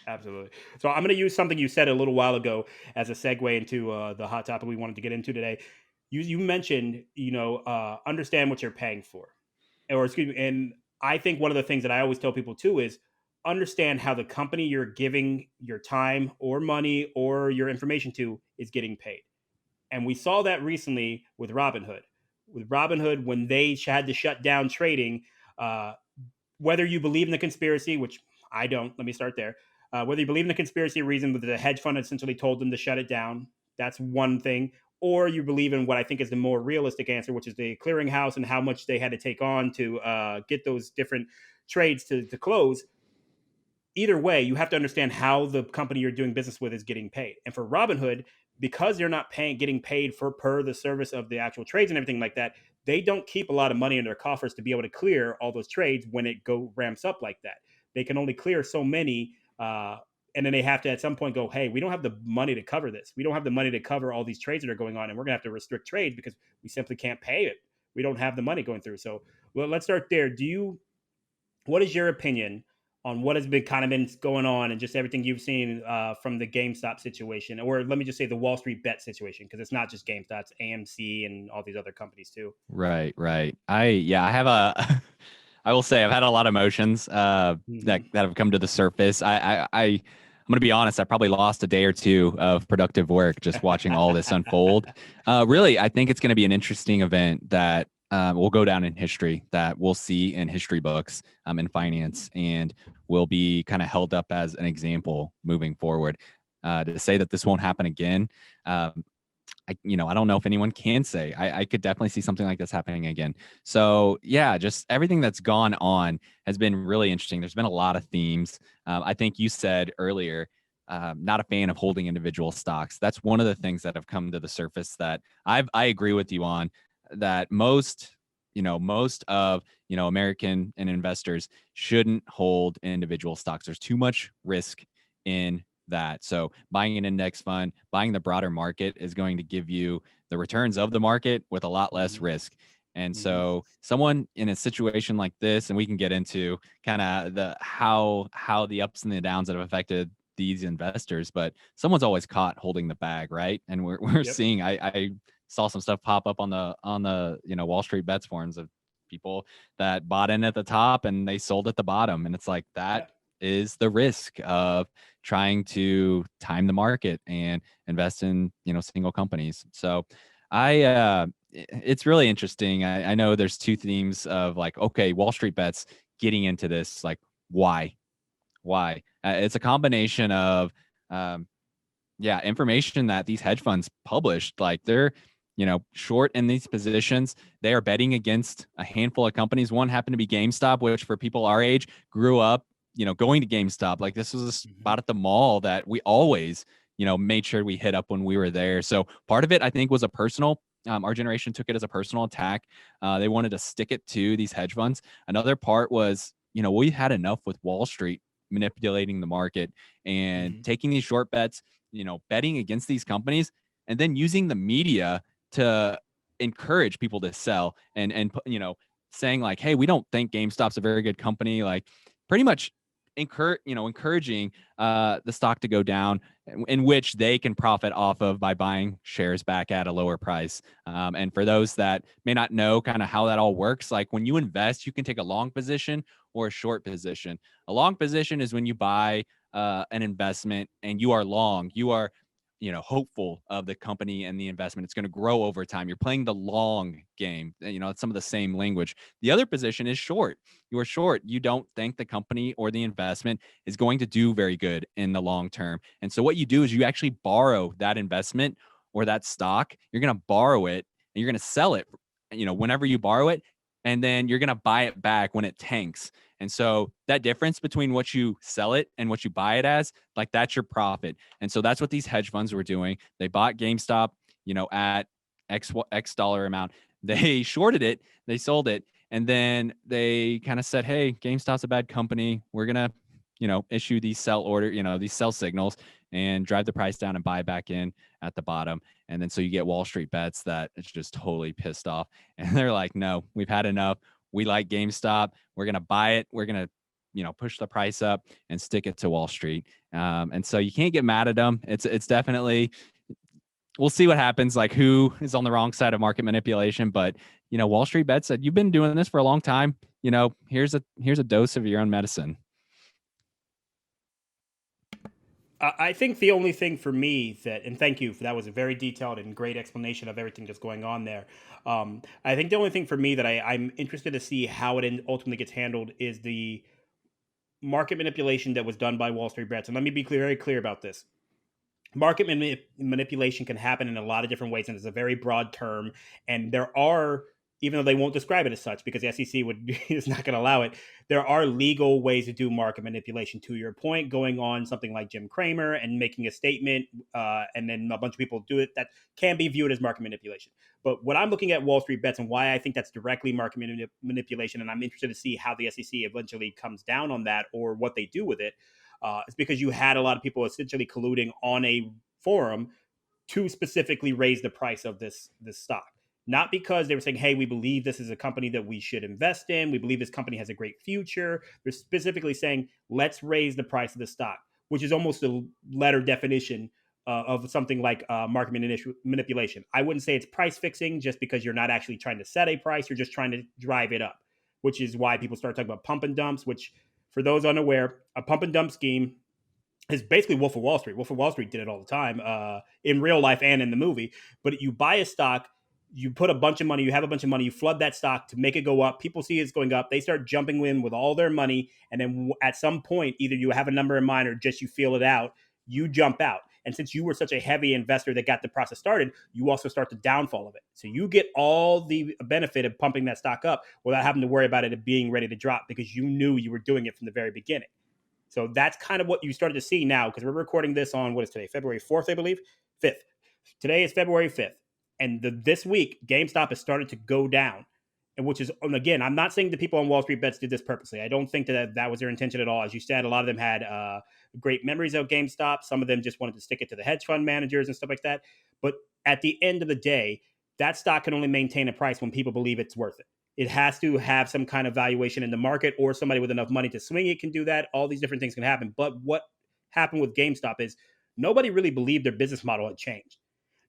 Absolutely. So I'm going to use something you said a little while ago as a segue into the hot topic we wanted to get into today. You mentioned, understand what you're paying for, or excuse me. And I think one of the things that I always tell people too is understand how the company you're giving your time or money or your information to is getting paid. And we saw that recently with Robinhood. With Robinhood, when they had to shut down trading, uh, whether you believe in the conspiracy, which I don't, let me start there. Whether you believe in the conspiracy reason that the hedge fund essentially told them to shut it down, that's one thing. Or you believe in what I think is the more realistic answer, which is the clearinghouse and how much they had to take on to get those different trades to close. Either way, you have to understand how the company you're doing business with is getting paid. And for Robinhood, because they're not getting paid for per the service of the actual trades and everything like that, they don't keep a lot of money in their coffers to be able to clear all those trades when it go ramps up like that. They can only clear so many, and then they have to at some point go, hey, we don't have the money to cover this. We don't have the money to cover all these trades that are going on, and we're gonna have to restrict trades because we simply can't pay it. We don't have the money going through. So, well, let's start there. What is your opinion on what has been kind of been going on and just everything you've seen from the GameStop situation, or let me just say the Wall Street bet situation, because it's not just GameStop, it's AMC and all these other companies too. Right, right. I have a I will say I've had a lot of emotions that Hmm. have come to the surface. I'm gonna be honest. I probably lost a day or two of productive work just watching all this unfold. Really, I think it's going to be an interesting event that will go down in history. That we'll see in history books in finance, and will be kind of held up as an example moving forward. To say that this won't happen again, um, I don't know if anyone can say. I could definitely see something like this happening again. So yeah, just everything that's gone on has been really interesting. There's been a lot of themes. I think you said earlier, not a fan of holding individual stocks. That's one of the things that have come to the surface that I agree with you on. That most of American and investors shouldn't hold individual stocks. There's too much risk in that. So buying an index fund, buying the broader market is going to give you the returns of the market with a lot less Hmm. risk. And Hmm. so someone in a situation like this, and we can get into kind of the how the ups and the downs that have affected these investors, but someone's always caught holding the bag, right? And we're Yep. seeing I saw some stuff pop up on the Wall Street bets forums of people that bought in at the top and they sold at the bottom. And it's like that Yeah. is the risk of trying to time the market and invest in single companies. So it's really interesting. I know there's two themes of like, okay, Wall Street bets getting into this, like why it's a combination of um, information that these hedge funds published. Like they're short in these positions. They are betting against a handful of companies. One happened to be GameStop, which for people our age grew up going to GameStop. Like this was a Hmm. spot at the mall that we always made sure we hit up when we were there. So part of it I think was a personal, our generation took it as a personal attack. They wanted to stick it to these hedge funds. Another part was we had enough with Wall Street manipulating the market and Hmm. taking these short bets, betting against these companies, and then using the media to encourage people to sell and saying like, hey, we don't think GameStop's a very good company, like pretty much encouraging the stock to go down, in which they can profit off of by buying shares back at a lower price. And for those that may not know kind of how that all works, like when you invest, you can take a long position or a short position. A long position is when you buy an investment and you are long, you are hopeful of the company and the investment. It's going to grow over time. You're playing the long game. It's some of the same language. The other position is short. You are short. You don't think the company or the investment is going to do very good in the long term. And so what you do is you actually borrow that investment or that stock. You're going to borrow it and you're going to sell it, whenever you borrow it, and then you're going to buy it back when it tanks. And so that difference between what you sell it and what you buy it as, like that's your profit. And so that's what these hedge funds were doing. They bought GameStop, at X dollar amount. They shorted it, they sold it, and then they kind of said, "Hey, GameStop's a bad company. We're gonna, issue these these sell signals and drive the price down and buy back in at the bottom." And then so you get Wall Street bets that it's just totally pissed off, and they're like, "No, we've had enough. We like GameStop. We're gonna buy it. We're gonna push the price up and stick it to Wall Street. And so you can't get mad at them. It's definitely, we'll see what happens, like who is on the wrong side of market manipulation. But Wall Street Bet said, you've been doing this for a long time. Here's a dose of your own medicine. I think the only thing for me that, and thank you for that, was a very detailed and great explanation of everything that's going on there. I think the only thing for me that I'm interested to see how it ultimately gets handled is the market manipulation that was done by Wall Street bets. And let me be very clear about this. Market manipulation can happen in a lot of different ways, and it's a very broad term. And there are, even though they won't describe it as such because the SEC is not going to allow it, there are legal ways to do market manipulation. To your point, going on something like Jim Cramer and making a statement, and then a bunch of people do it, that can be viewed as market manipulation. But what I'm looking at Wall Street bets and why I think that's directly market manipulation, and I'm interested to see how the SEC eventually comes down on that or what they do with it, it's because you had a lot of people essentially colluding on a forum to specifically raise the price of this stock. Not because they were saying, hey, we believe this is a company that we should invest in. We believe this company has a great future. They're specifically saying, let's raise the price of the stock, which is almost a letter definition of something like market manipulation. I wouldn't say it's price fixing just because you're not actually trying to set a price. You're just trying to drive it up, which is why people start talking about pump and dumps, which for those unaware, a pump and dump scheme is basically Wolf of Wall Street. Wolf of Wall Street did it all the time in real life and in the movie. But you buy a stock, you put a bunch of money, you have a bunch of money, you flood that stock to make it go up. People see it's going up. They start jumping in with all their money. And then at some point, either you have a number in mind or just you feel it out, you jump out. And since you were such a heavy investor that got the process started, you also start the downfall of it. So you get all the benefit of pumping that stock up without having to worry about it being ready to drop because you knew you were doing it from the very beginning. So that's kind of what you started to see now because we're recording this on, what is today, February 4th, I believe? 5th. Today is February 5th. And this week, GameStop has started to go down. And which is, and again, I'm not saying the people on Wall Street bets did this purposely. I don't think that was their intention at all. As you said, a lot of them had great memories of GameStop. Some of them just wanted to stick it to the hedge fund managers and stuff like that. But at the end of the day, that stock can only maintain a price when people believe it's worth it. It has to have some kind of valuation in the market, or somebody with enough money to swing it can do that. All these different things can happen. But what happened with GameStop is nobody really believed their business model had changed.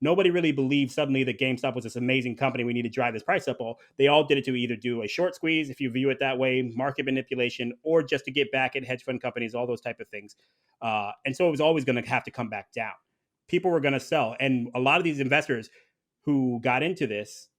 Nobody really believed suddenly that GameStop was this amazing company. We need to drive this price up. All they all did it to either do a short squeeze, if you view it that way, market manipulation, or just to get back at hedge fund companies, all those type of things. And so it was always going to have to come back down. People were going to sell, and a lot of these investors who got into this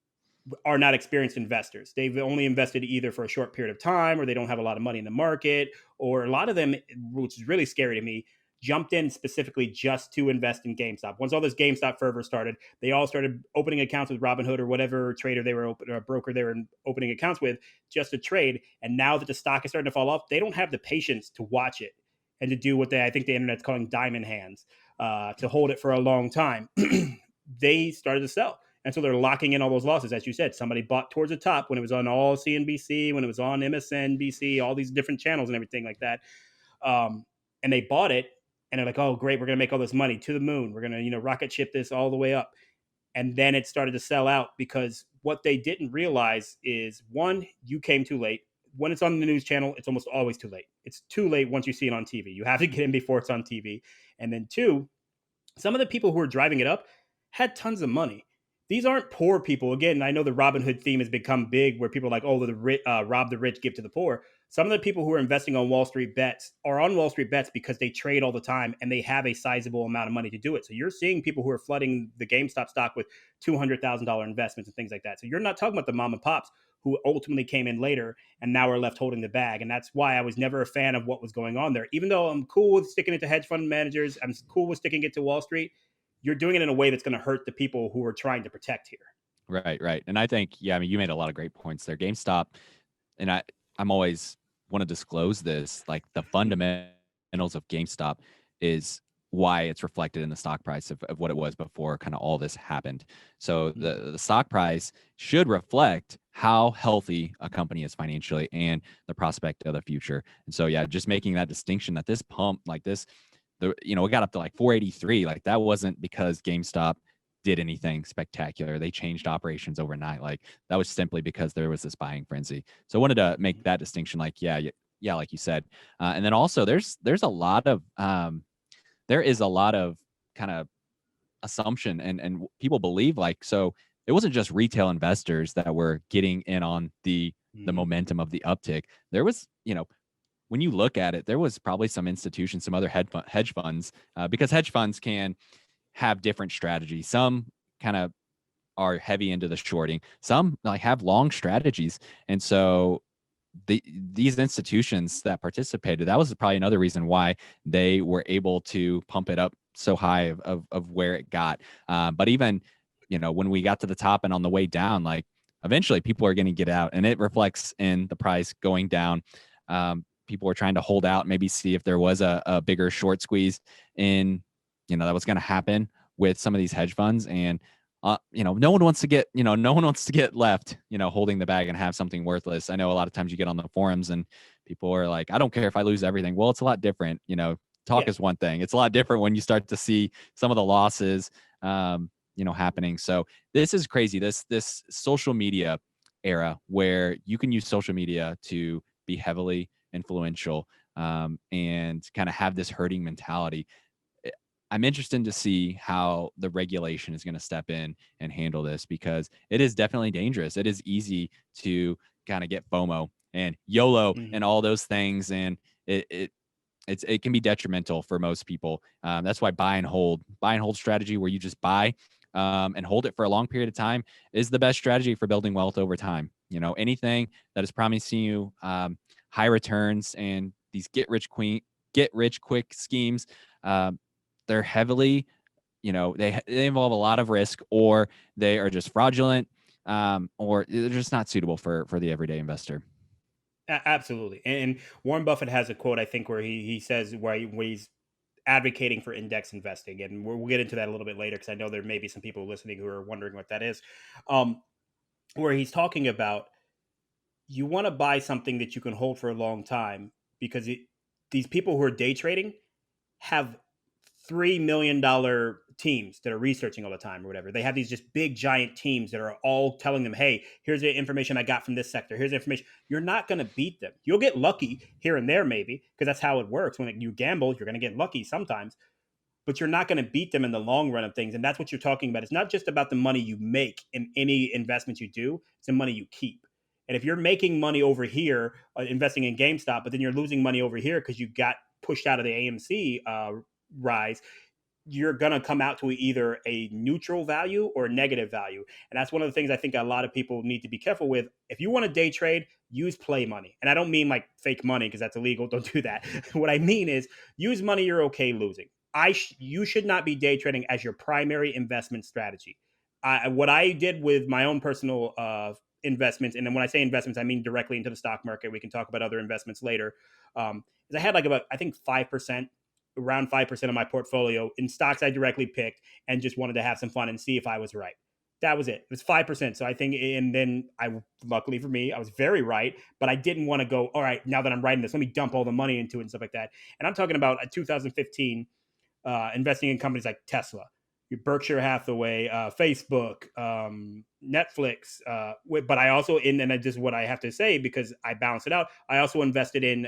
are not experienced investors. They've only invested either for a short period of time, or they don't have a lot of money in the market, or a lot of them, which is really scary to me, jumped in specifically just to invest in GameStop. Once all this GameStop fervor started, they all started opening accounts with Robinhood or whatever trader they were or broker they were opening accounts with just to trade. And now that the stock is starting to fall off, they don't have the patience to watch it and to do what I think the internet's calling diamond hands, to hold it for a long time. They started to sell. And so they're locking in all those losses. As you said, somebody bought towards the top when it was on all CNBC, when it was on MSNBC, all these different channels and everything like that. And they bought it and they're like, oh, great, we're going to make all this money to the moon. We're going to, rocket ship this all the way up. And then it started to sell out because what they didn't realize is, one, you came too late. When it's on the news channel, it's almost always too late. It's too late once you see it on TV. You have to get in before it's on TV. And then two, some of the people who are driving it up had tons of money. These aren't poor people. Again, I know the Robin Hood theme has become big where people are like, oh, rob the rich, give to the poor. Some of the people who are investing on Wall Street bets are on Wall Street bets because they trade all the time and they have a sizable amount of money to do it. So you're seeing people who are flooding the GameStop stock with $200,000 investments and things like that. So you're not talking about the mom and pops who ultimately came in later and now are left holding the bag. And that's why I was never a fan of what was going on there. Even though I'm cool with sticking it to hedge fund managers, I'm cool with sticking it to Wall Street, you're doing it in a way that's going to hurt the people who are trying to protect here. Right. And I think, yeah, I mean, you made a lot of great points there. GameStop, and I'm always want to disclose this, like the fundamentals of GameStop is why it's reflected in the stock price of what it was before kind of all this happened. So the stock price should reflect how healthy a company is financially and the prospect of the future. And so, yeah, just making that distinction that this pump like this, it got up to like 483. Like that wasn't because GameStop did anything spectacular. They changed operations overnight. Like that was simply because there was this buying frenzy. So I wanted to make that distinction. Like, yeah, yeah, like you said. And then also there's a lot of there is a lot of kind of assumption and people believe like so it wasn't just retail investors that were getting in on the Mhm. momentum of the uptick. There was, when you look at it, there was probably some institutions, some other hedge funds, because hedge funds can have different strategies. Some kind of are heavy into the shorting. Some like have long strategies, and so these institutions that participated, that was probably another reason why they were able to pump it up so high of where it got. But even when we got to the top and on the way down, like eventually people are going to get out, and it reflects in the price going down. People were trying to hold out, maybe see if there was a bigger short squeeze in that was going to happen with some of these hedge funds. And no one wants to get, no one wants to get left, holding the bag and have something worthless. I know a lot of times you get on the forums and people are like, I don't care if I lose everything. Well, it's a lot different. Talk Yeah. is one thing. It's a lot different when you start to see some of the losses, happening. So this is crazy. This social media era where you can use social media to be heavily influential, and kind of have this herding mentality. I'm interested to see how the regulation is going to step in and handle this, because it is definitely dangerous. It is easy to kind of get FOMO and YOLO and Mhm. all those things, and it can be detrimental for most people. That's why buy and hold strategy, where you just buy and hold it for a long period of time, is the best strategy for building wealth over time. Anything that is promising you high returns and these get rich quick schemes, um, they're heavily, they involve a lot of risk, or they are just fraudulent, or they're just not suitable for the everyday investor. Absolutely. And Warren Buffett has a quote, I think, where he says where he's advocating for index investing, and we'll get into that a little bit later because I know there may be some people listening who are wondering what that is. Um, where he's talking about you want to buy something that you can hold for a long time because these people who are day trading have $3 million teams that are researching all the time or whatever. They have these just big giant teams that are all telling them, hey, here's the information I got from this sector. Here's the information. You're not going to beat them. You'll get lucky here and there, maybe, because that's how it works. When you gamble, you're going to get lucky sometimes, but you're not going to beat them in the long run of things. And that's what you're talking about. It's not just about the money you make in any investment you do, it's the money you keep. And if you're making money over here investing in GameStop, but then you're losing money over here because you got pushed out of the AMC rise, you're going to come out to either a neutral value or a negative value. And that's one of the things I think a lot of people need to be careful with. If you want to day trade, use play money. And I don't mean like fake money because that's illegal. Don't do that. What I mean is use money you're okay losing. You should not be day trading as your primary investment strategy. What I did with my own personal investments, and then when I say investments, I mean directly into the stock market. We can talk about other investments later. Is I had like about I think 5%, around 5% of my portfolio in stocks I directly picked and just wanted to have some fun and see if I was right. That was it. It was 5%. So I think, and then luckily for me, I was very right, but I didn't want to go, all right, now that I'm writing this, let me dump all the money into it and stuff like that. And I'm talking about 2015, investing in companies like Tesla, Berkshire Hathaway, Facebook, Netflix. But I also, and just what I have to say, because I balance it out, I also invested in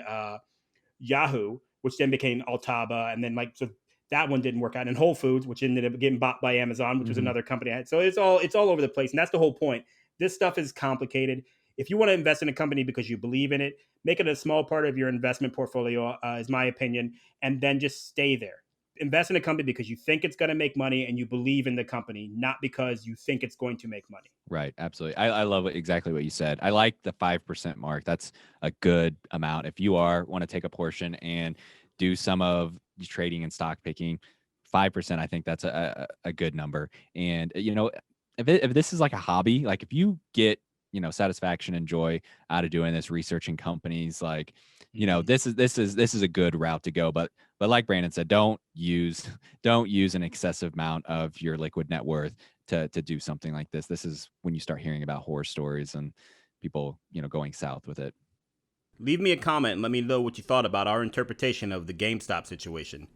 Yahoo, which then became Altaba, and then like so that one didn't work out. And Whole Foods, which ended up getting bought by Amazon, which was Hmm. another company I had. So it's all over the place, and that's the whole point. This stuff is complicated. If you want to invest in a company because you believe in it, make it a small part of your investment portfolio, is my opinion, and then just stay there. Invest in a company because you think it's going to make money and you believe in the company, not because you think it's going to make money. Right. Absolutely. I love exactly what you said. I like the 5% mark. That's a good amount. If you want to take a portion and do some of the trading and stock picking, 5%, I think that's a good number. And, if this is like a hobby, like if you get, satisfaction and joy out of doing this, researching companies, like, Mhm. this is a good route to go. But like Brandon said, don't use an excessive amount of your liquid net worth to do something like this. This is when you start hearing about horror stories and people, going south with it. Leave me a comment and let me know what you thought about our interpretation of the GameStop situation.